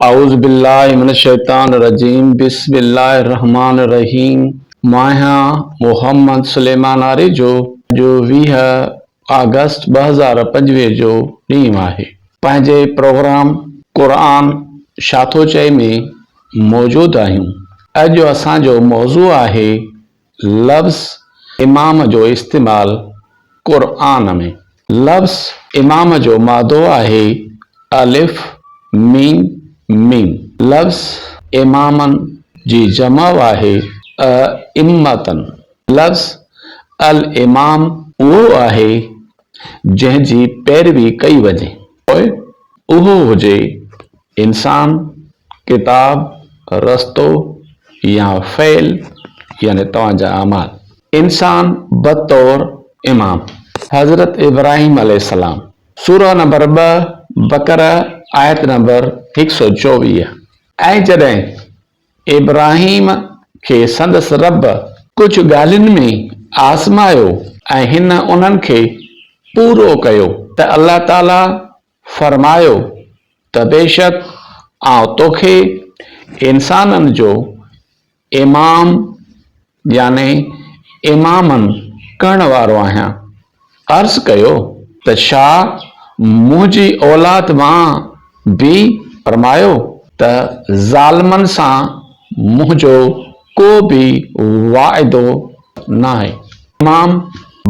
औज़ु बिल्लाहि मिनश शैतानिर रजीम बिस्मिल्लाहिर रहमानिर रहीम। माहिया मोहम्मद सुलेमान आरिजो जो 20 अगस्त 2025 जो ॾींहुं आहे। पंहिंजे प्रोग्राम क़ुरान छा थो चए में मौजूदु आहियूं। अॼु असांजो मौज़ू आहे लफ़्ज़ इमाम जो इस्तेमालु क़ुरान में। लफ़्ज़ इमाम जो मादो आहे अलिफ मीम मीम। लफ़्ज़ इमामनि जी जमा आहे इम्मतन। लफ़्ज़ अल इमाम उहो आहे जंहिंजी पैरवी कई वञे, पोइ उहो हुजे इंसान, किताब, रस्तो या फ़इल यानी तव्हांजा अमाल। इंसान बतौर इमाम हज़रत इब्राहिम अलैहिस्सलाम। सूरह नंबर 2 बकरा आयत नंबर 124। ऐं जॾहिं इब्राहिम खे संदसि रब कुझु ॻाल्हियुनि में आज़मायो ऐं हिन उन्हनि खे पूरो कयो त अल्लाह ताला फरमायो त बेशक आउं तोखे इंसाननि जो इमाम यानी इमामन करण वारो आहियां। अर्ज़ कयो त छा मुंहिंजी औलाद मां बि? फरमायो त ज़ालिमनि सां मुंहिंजो को बि वाइदो नाहे। इमाम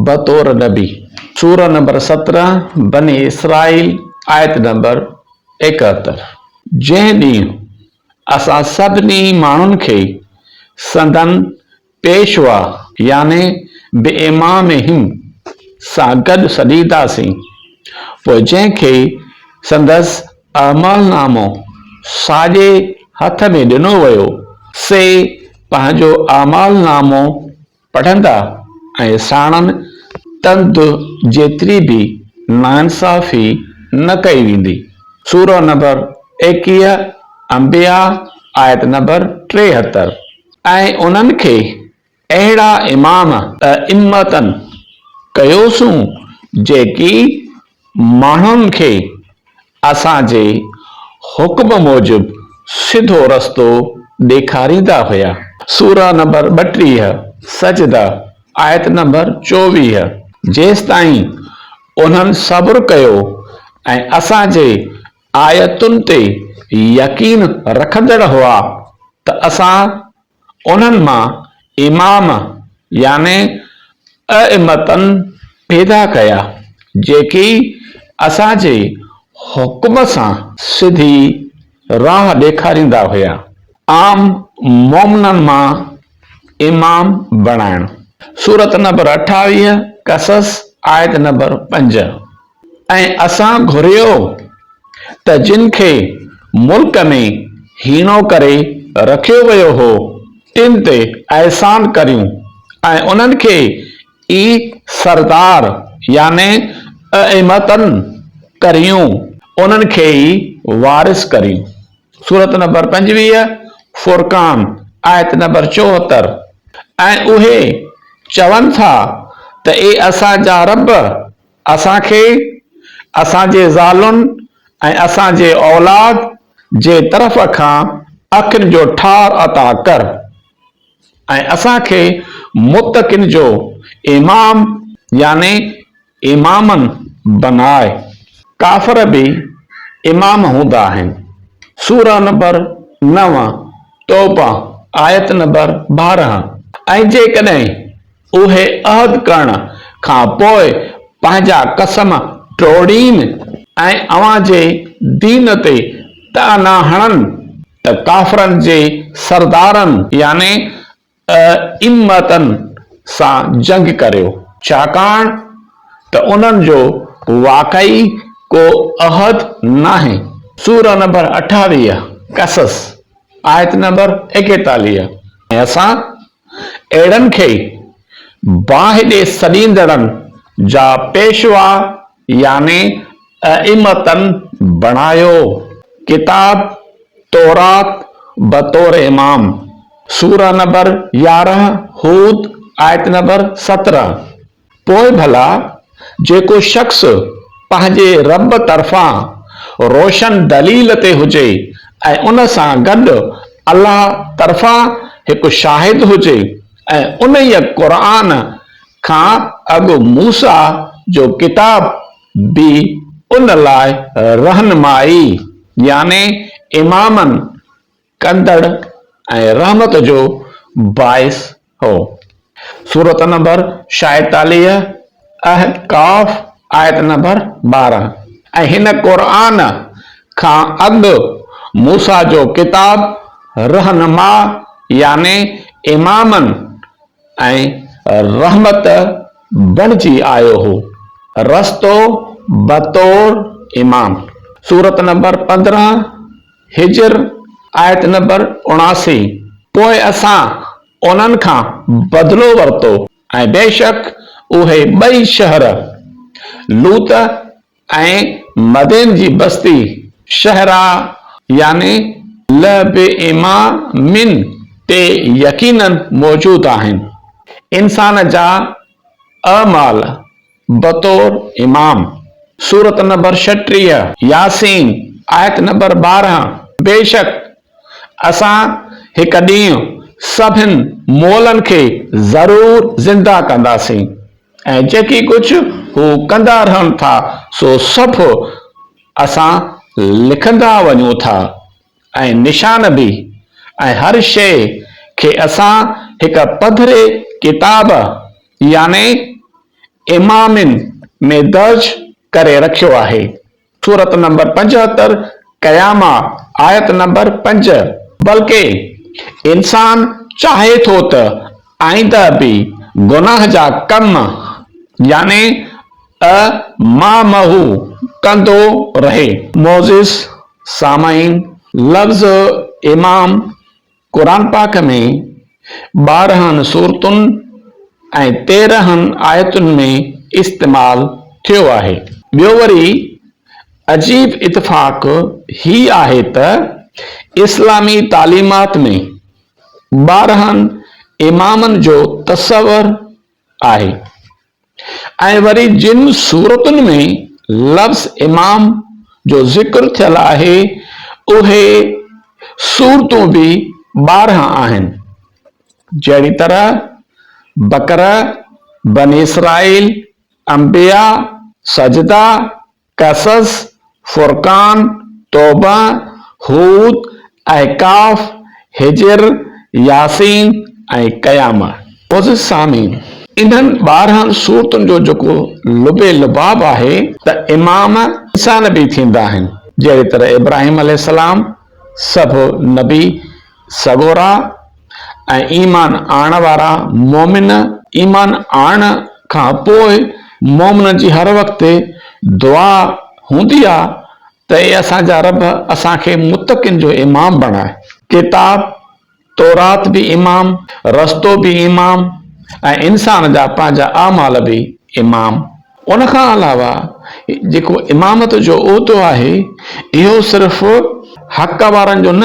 बतौर नबी। सूरह नंबर 17 बनी इसराइल आयत नंबर 71। जंहिं ॾींहुं असां सभिनी माण्हुनि खे संदन पेशवा यानी बेइमामिहिम सां गॾु सॾींदासीं, पोइ जंहिंखे संदसि अमलनामो साॼे हथ में ॾिनो वियो से पंहिंजो अमलनामो पढ़ंदा ऐं साणनि तंद जेतिरी बि नाइंसाफ़ी न कई वेंदी। सूरह नंबर 21 अंबिया आयत नंबर 73। ऐं उन्हनि खे अहिड़ा इमाम इम्मतन कयोसूं जेकी माण्हुनि खे असांजे हुक्म मूजिब सिधो रस्तो ॾेखारींदा हुया। सूरह नंबर 32 सजदा आयत नंबर 24। जेसिताईं उन्हनि सब्र कयो ऐं असांजे आयतुनि ते यकीन रखंदड़ हुआ त असां उन्हनि मां इमाम यानी अइमतन पैदा कया जेकी असांजे हुक्म सां सिधी राह ॾेखारींदा हुया। आम मोमिननि मां इमाम बणाइण। सूरत नंबर 28 कसस आयत नंबर 5। ऐं असां घुरियो त जिन खे मुल्क में हीनो करे रखियो वियो हो तिन ते एहसान करियूं ऐं उन्हनि खे ई सरदार यानी अइमतन करियूं, उन्हनि खे ई वारिस करियूं। सूरत नंबर 25 फुरकान आयत नंबर 74। ऐं उहे चवनि था त ए असांजा रब असांखे असांजे ज़ालुनि ऐं असांजे औलाद जे तरफ़ खां अखियुनि जो ठार अता कर ऐं असांखे मुतकिन जो इमाम यानी इमामन बनाए। काफ़िर बि इमाम हूंदा आहिनि। सूरह नंबर 9 तौबा आयत नंबर 12। ऐं जेकॾहिं उहे अहद करण खां पोइ पंहिंजा कसम टोड़ीनि ऐं अव्हां जे दीन ते ताना हणनि त काफ़िरनि जे सरदारनि यानी इम्मतन सां जंग करियो, छाकाणि त उन्हनि जो वाकई को अहद नाहे। सूरह नंबर 28 कसस आयत नंबर 41। ऐं असां अहिड़नि खे बाहिदे सॾींदड़नि जा पेशवा यानी अइमतन बणायो। किताब तौरात बतौर इमाम। सूरह नंबर 11 हूद आयत नंबर 17। पोइ भला जेको शख्स पंहिंजे रब तरफ़ां रोशन दलील ते हुजे ऐं उन सां गॾु अल्लाह तरफ़ां हिकु शाहिद हुजे ऐं उन ई क़ुरान खां अॻु मूसा जो किताब बि उन लाइ रहनुमाई याने इमामनि कंदड़ ऐं रहमत जो बाइस हो। सूरत नंबर 46 अहकाफ आयत नंबर 12। ऐं हिन क़ुरान खां अॻु मूसा जो किताब रहनुमा याने इमामनि ऐं रहमत बणिजी आयो हो, रस्तो बतौर इमाम। सूरत नंबर 15 हिजर आयत नंबर 79। पोइ असां उन्हनि खां बदिलो वरितो ऐं बेशक उहे ॿई शहर लूत ऐं मदीन जी बस्ती शहरा याने लबिइमामिन ते यकीनन मौजूद आहिनि। इंसान जा अमाल बतौर इमाम। सूरत नंबर 36 यासीन आयत नंबर 12। बेशक असां हिकु ॾींहुं सभिनि मोलनि खे ज़रूर ज़िंदा कंदासीं ऐं जेकी कुझु हू कंदा रहनि था सो सभु असां लिखंदा वञूं था ऐं निशान बि, ऐं हर शइ खे असां हिकु पधरे किताब याने इमामिन में दर्ज करे रखियो आहे। सूरत नंबर 75 क़यामा आयत नंबर 5। बल्कि इंसान चाहे थो त आईंदा बि गुनाह जा कम याने अमामहू कंदो रहे। मोज़िस सामाइन लफ्ज़ इमाम क़ुरान पाक में 12 सूरतुनि ऐं 13 आयतुनि में इस्तेमाल थियो आहे। ॿियो वरी अजीब इतफ़ाक़ ही आहे त इस्लामी तालीमात में 12 इमामनि जो तस्वर आहे ऐं वरी जिन सूरतुनि में लफ्ज़ इमाम जो ज़िक्र थियल आहे उहे सूरतूं बि 12 आहिनि। जहिड़ी तरह बकरा, बनी इसराइल, अंबिया, सजदा, कसस, फुरकान, तौबा, हूद, अहकाफ, हिजर, यासीन ऐं क़यामा। मोज़िस सामीन इन्हनि 12 सूरतुनि जो जेको लुबे लुबाब आहे त इमाम इंसान बि थींदा आहिनि। जहिड़ी तरह इब्राहिम अलैहिस्सलाम सभु नबी सगोरा ऐं ईमान आणण वारा मोमिन, ईमान आणण खां पोइ मोमिन जी हर वक़्तु दुआ हूंदी आहे त हे असांजा रब असांखे मुतक़िन जो इमाम बणाए। किताब तौरात बि इमाम, रस्तो बि इमाम ऐं इंसान जा पंहिंजा आमाल बि इमाम। उन खां अलावा जेको इमामत जो उहिदो आहे इहो सिर्फ़ हक़ वारनि जो न,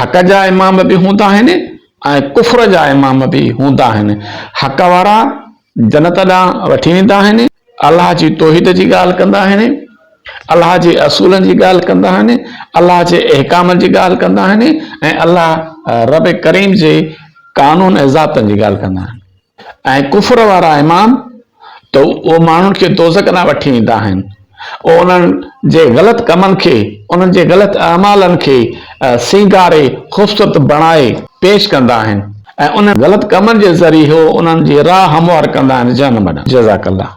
हक़ जा इमाम बि हूंदा आहिनि ऐं कुफ्र जा इमाम बि हूंदा आहिनि। हक़ वारा जन्नत ॾांहुं वठी वेंदा आहिनि, अलाह जी तौहीद जी ॻाल्हि कंदा आहिनि, अलाह जे असूलनि जी ॻाल्हि कंदा आहिनि, अलाह जे अहकामनि जी ॻाल्हि कंदा आहिनि ऐं अलाह रब करीम जे कानून ऐं ज़ातनि जी ॻाल्हि कंदा आहिनि। ऐं कुफ्र वारा इमाम त उहो माण्हुनि खे दोज़ख ॾांहुं वठी वेंदा आहिनि। उन्हनि जे ग़लति कमनि खे, उन्हनि जे ग़लति अमालनि खे सींगारे ख़ूबसूरत बणाए पेश कंदा आहिनि ऐं उन ग़लति कमनि जे ज़रिए उन्हनि जी राह हमवार कंदा आहिनि जहन्नम ॾांहुं। जज़ाकल्लाह।